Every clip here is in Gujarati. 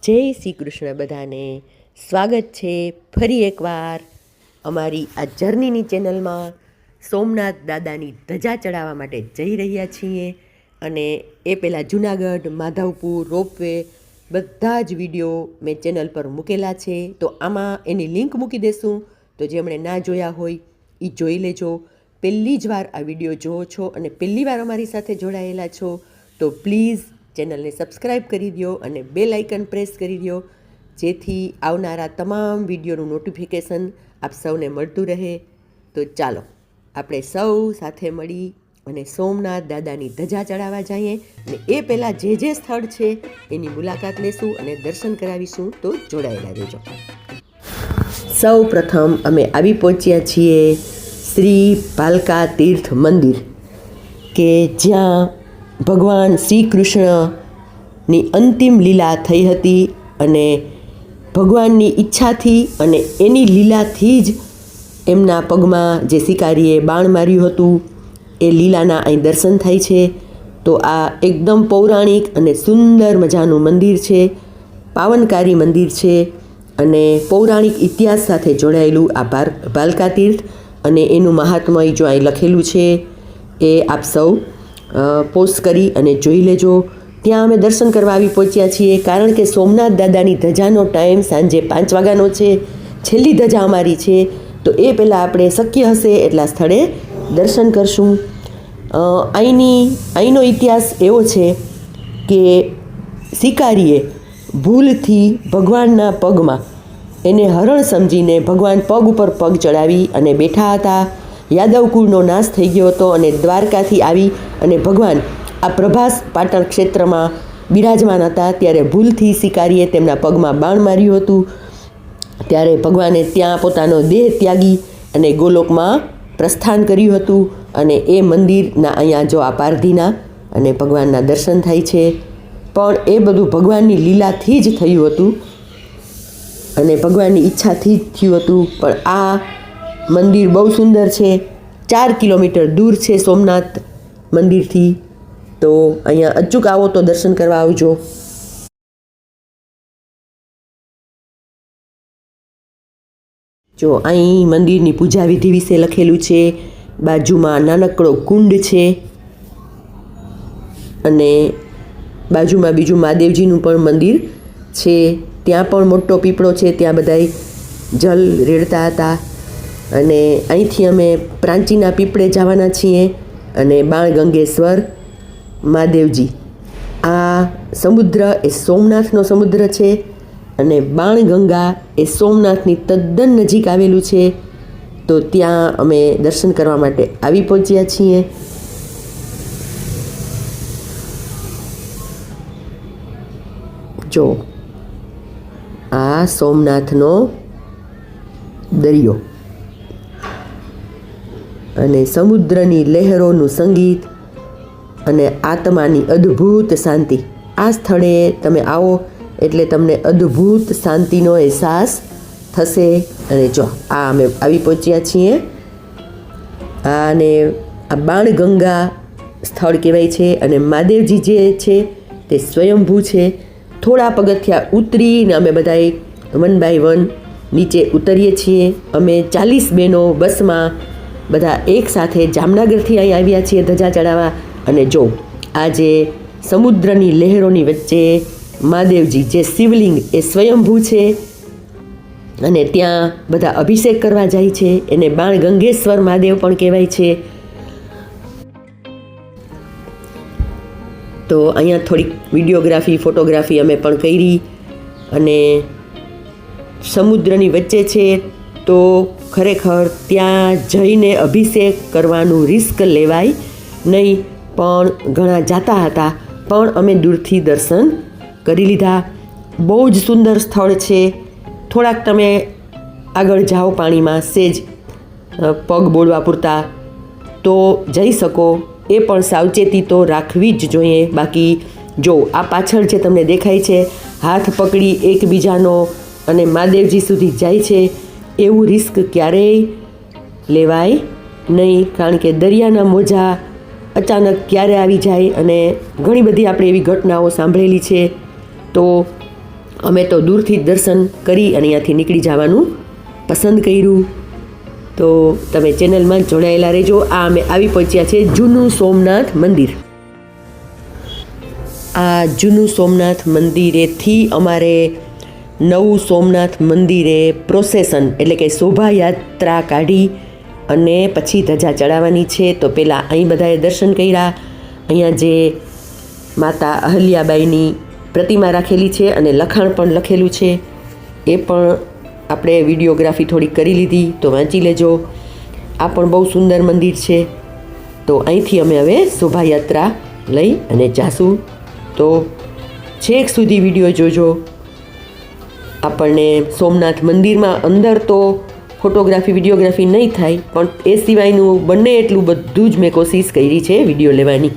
જય શ્રી કૃષ્ણ બધાને સ્વાગત છે ફરી એકવાર અમારી આ જર્નીની ચેનલમાં. સોમનાથ દાદાની ધજા ચડાવવા માટે જઈ રહ્યા છીએ અને એ પહેલાં જૂનાગઢ, માધવપુર, રોપવે બધા જ વિડીયો મેં ચેનલ પર મૂકેલા છે. તો આમાં એની લિંક મૂકી દેશું, તો જેમણે ના જોયા હોય એ જોઈ લેજો. પહેલી જ વાર આ વિડીયો જુઓ છો અને પહેલી વાર અમારી સાથે જોડાયેલા છો તો પ્લીઝ ચેનલને સબસ્ક્રાઈબ કરી દો અને બેલ આઇકન પ્રેસ કરી દો, જેથી આવનારા તમામ વિડીયોનું નોટિફિકેશન આપ સૌને મળતું રહે. તો ચાલો આપણે સૌ સાથે મળી અને સોમનાથ દાદાની ધજા ચડાવવા જઈએ અને એ પહેલાં જે સ્થળ છે એની મુલાકાત લેશું અને દર્શન કરાવીશું. તો જોડાયેલા રહેજો. સૌ પ્રથમ અમે આવી પહોંચ્યા છીએ શ્રી ભાલકા તીર્થ મંદિર, કે જ્યાં ભગવાન શ્રી કૃષ્ણની અંતિમ લીલા થઈ હતી અને ભગવાનની ઈચ્છાથી અને એની લીલાથી જ એમના પગમાં જે શિકારીએ બાણ માર્યું હતું એ લીલાના અહીં દર્શન થાય છે. તો આ એકદમ પૌરાણિક અને સુંદર મજાનું મંદિર છે, પાવનકારી મંદિર છે અને પૌરાણિક ઇતિહાસ સાથે જોડાયેલું આ ભાલકા તીર્થ અને એનું મહાત્મય જો અહીં લખેલું છે એ આપ સૌ પોસ્ટ કરી અને જોઈ લેજો. ત્યાં અમે દર્શન કરવા આવી પહોંચ્યા છીએ, કારણ કે સોમનાથ દાદાની ધજાનો ટાઈમ સાંજે 5 વાગ્યાનો છે. છેલ્લી ધજા અમારી છે, તો એ પહેલાં આપણે શક્ય હશે એટલા સ્થળે દર્શન કરશું. અહીંનો ઇતિહાસ એવો છે કે શિકારીએ ભૂલથી ભગવાનના પગમાં એને હરણ સમજીને ભગવાન પગ ઉપર પગ ચડાવી અને બેઠા હતા. યાદવ કુળનો નાશ થઈ ગયો હતો અને દ્વારકાથી આવી અને ભગવાન આ પ્રભાસ પાટણ ક્ષેત્રમાં બિરાજમાન હતા. ત્યારે ભૂલથી શિકારીએ તેમના પગમાં બાણ માર્યું હતું. ત્યારે ભગવાને ત્યાં પોતાનો દેહ ત્યાગી અને ગોલોકમાં પ્રસ્થાન કર્યું હતું. અને એ મંદિરના અહીંયા જો આ પારધીના અને ભગવાનના દર્શન થાય છે. પણ એ બધું ભગવાનની લીલાથી જ થયું હતું અને ભગવાનની ઈચ્છાથી જ થયું હતું. પણ આ મંદિર બહુ સુંદર છે. 4 કિલોમીટર દૂર છે સોમનાથ મંદિરથી. તો અહીંયા અચૂક આવો તો દર્શન કરવા આવજો. જો અહીં મંદિરની પૂજા વિધિ વિશે લખેલું છે. બાજુમાં નાનકડો કુંડ છે અને બાજુમાં બીજું મહાદેવજીનું પણ મંદિર છે. ત્યાં પણ મોટો પીપળો છે, ત્યાં બધાય જલ રેડતા હતા. અને અહીંથી અમે પ્રાંચીના પીપળે જવાના છીએ અને બાણગંગેશ્વર મહાદેવજી. આ સમુદ્ર એ સોમનાથનો સમુદ્ર છે અને બાણગંગા એ સોમનાથની તદ્દન નજીક આવેલું છે. તો ત્યાં અમે દર્શન કરવા માટે આવી પહોંચ્યા છીએ. જો આ સોમનાથનો દરિયો અને સમુદ્રની લહેરોનું સંગીત અને આત્માની અદ્ભુત શાંતિ. આ સ્થળે તમે આવો એટલે તમને અદ્ભુત શાંતિનો અહેસાસ થશે. અને જો આ અમે આવી પહોંચ્યા છીએ. અને આ બાણગંગા સ્થળ કહેવાય છે અને મહાદેવજી જે છે તે સ્વયંભૂ છે. થોડા પગથિયાં ઉતરીને અમે બધાએ 1 બાય 1 નીચે ઉતરીએ છીએ. અમે 40 બહેનો બસમાં બધા એક સાથે જામનગરથી અહીં આવ્યા છીએ ધજા ચડાવવા. અને જો આ જે સમુદ્રની લહેરોની વચ્ચે મહાદેવજી જે શિવલિંગ એ સ્વયંભૂ છે અને ત્યાં બધા અભિષેક કરવા જાય છે. એને બાણગંગેશ્વર મહાદેવ પણ કહેવાય છે. તો અહીંયા થોડીક વિડીયોગ્રાફી, ફોટોગ્રાફી અમે પણ કરી. અને સમુદ્રની વચ્ચે છે તો ખરેખર ત્યાં જઈને અભિષેક કરવાનું રિસ્ક લેવાય નહીં. પણ ઘણા જાતા હતા, પણ અમે દૂરથી દર્શન કરી લીધા. બહુ જ સુંદર સ્થળ છે. થોડાક તમે આગળ જાઓ પાણીમાં, સેજ પગ બોળવા પૂરતા તો જઈ શકો. એ પણ સાવચેતી તો રાખવી જ જોઈએ. બાકી જો આ પાછળ જે તમને દેખાય છે હાથ પકડી એકબીજાનો અને મહાદેવજી સુધી જાય છે, એવું રિસ્ક ક્યારેય લેવાય નહીં. કારણ કે દરિયાના મોજા અચાનક ક્યારે આવી જાય અને ઘણી બધી આપણે એવી ઘટનાઓ સાંભળેલી છે. તો અમે તો દૂરથી જ દર્શન કરી અને અહીંયાથી નીકળી જવાનું પસંદ કર્યું. તો તમે ચેનલમાં જોડાયેલા રહેજો. આ અમે આવી પહોંચ્યા છે જૂનું સોમનાથ મંદિર. આ જૂનું સોમનાથ મંદિરેથી અમારે નવું સોમનાથ મંદિરે પ્રોસેસન એટલે કે શોભાયાત્રા કાઢી અને પછી ધજા ચડાવવાની છે. તો પહેલાં અહીં બધાએ દર્શન કર્યા. અહીંયા જે માતા અહલ્યાબાઈની પ્રતિમા રાખેલી છે અને લખાણ પણ લખેલું છે, એ પણ આપણે વિડીયોગ્રાફી થોડી કરી લીધી, તો વાંચી લેજો. આ પણ બહુ સુંદર મંદિર છે. તો અહીંથી અમે હવે શોભાયાત્રા લઈ અને જાશું. તો છેક સુધી વિડીયો જોજો. આપણને સોમનાથ મંદિરમાં અંદર તો ફોટોગ્રાફી વિડીયોગ્રાફી નહીં થાય, પણ એ સિવાયનું બંને એટલું બધું જ મેં કોશિશ કરી છે વિડીયો લેવાની.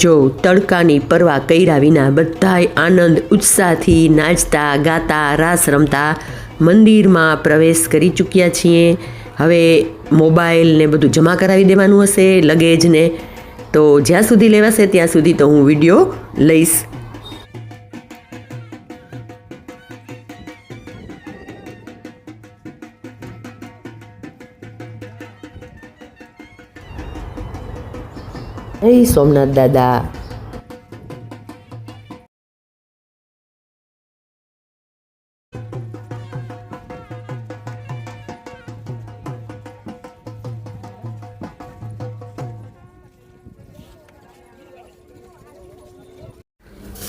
જો તડકાની પરવા કર્યા વિના બધાય આનંદ ઉત્સાહથી નાચતા ગાતા રાસ રમતા મંદિરમાં પ્રવેશ કરી ચૂક્યા છીએ. હવે મોબાઈલ ને બધું જમા કરાવી દેવાનું હશે, લગેજ ને. તો જ્યાં સુધી લેવાશે ત્યાં સુધી તો હું વિડીયો લઈશ. જય સોમનાથ દાદા.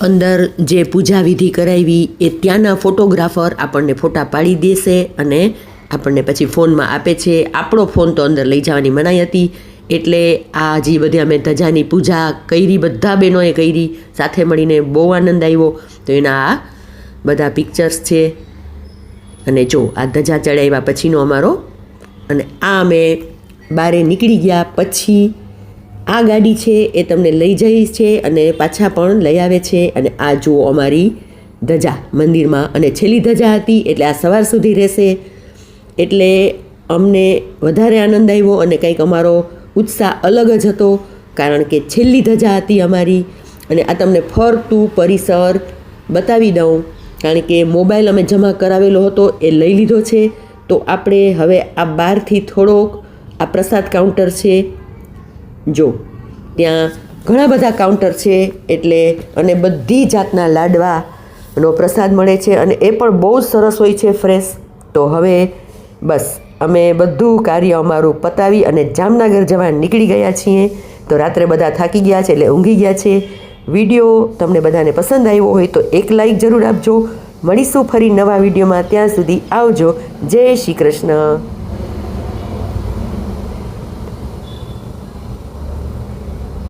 અંદર જે પૂજા વિધિ કરાવી એ ત્યાંના ફોટોગ્રાફર આપણને ફોટા પાડી દેશે અને આપણને પછી ફોનમાં આપે છે. આપણો ફોન તો અંદર લઈ જવાની મનાઈ હતી, એટલે આ જે બધી અમે ધજાની પૂજા કરી, બધા બહેનોએ કરી, સાથે મળીને બહુ આનંદ આવ્યો. તો એના આ બધા પિક્ચર્સ છે. અને જો આ ધજા ચડાવ્યા પછીનો અમારો, અને આ અમે બારે નીકળી ગયા પછી આ ગાડી છે એ તમને લઈ જાય છે અને પાછા પણ લઈ આવે છે. અને આ જુઓ અમારી ધજા મંદિરમાં, અને છેલ્લી ધજા હતી એટલે આ સવાર સુધી રહેશે. એટલે અમને વધારે આનંદ આવ્યો અને કંઈક અમારો ઉત્સાહ અલગ જ હતો, કારણ કે છેલ્લી ધજા હતી અમારી. અને આ તમને ફરતું પરિસર બતાવી દઉં, કારણ કે મોબાઈલ અમે જમા કરાવેલો હતો એ લઈ લીધો છે. તો આપણે હવે આ બહારથી થોડોક, આ પ્રસાદ કાઉન્ટર છે, જો ત્યાં ઘણા બધા કાઉન્ટર છે, એટલે અને બધી જાતના લાડવાનો પ્રસાદ મળે છે અને એ પણ બહુ જ સરસ હોય છે, ફ્રેશ. તો હવે બસ અમે બધું કાર્ય અમારું પતાવી અને જામનગર જવા નીકળી ગયા છીએ. તો રાત્રે બધા થાકી ગયા છે એટલે ઊંઘી ગયા છે. વિડીયો તમને બધાને પસંદ આવ્યો હોય તો એક લાઈક જરૂર આપજો. મળીશું ફરી નવા વિડીયોમાં. ત્યાં સુધી આવજો. જય શ્રી કૃષ્ણ.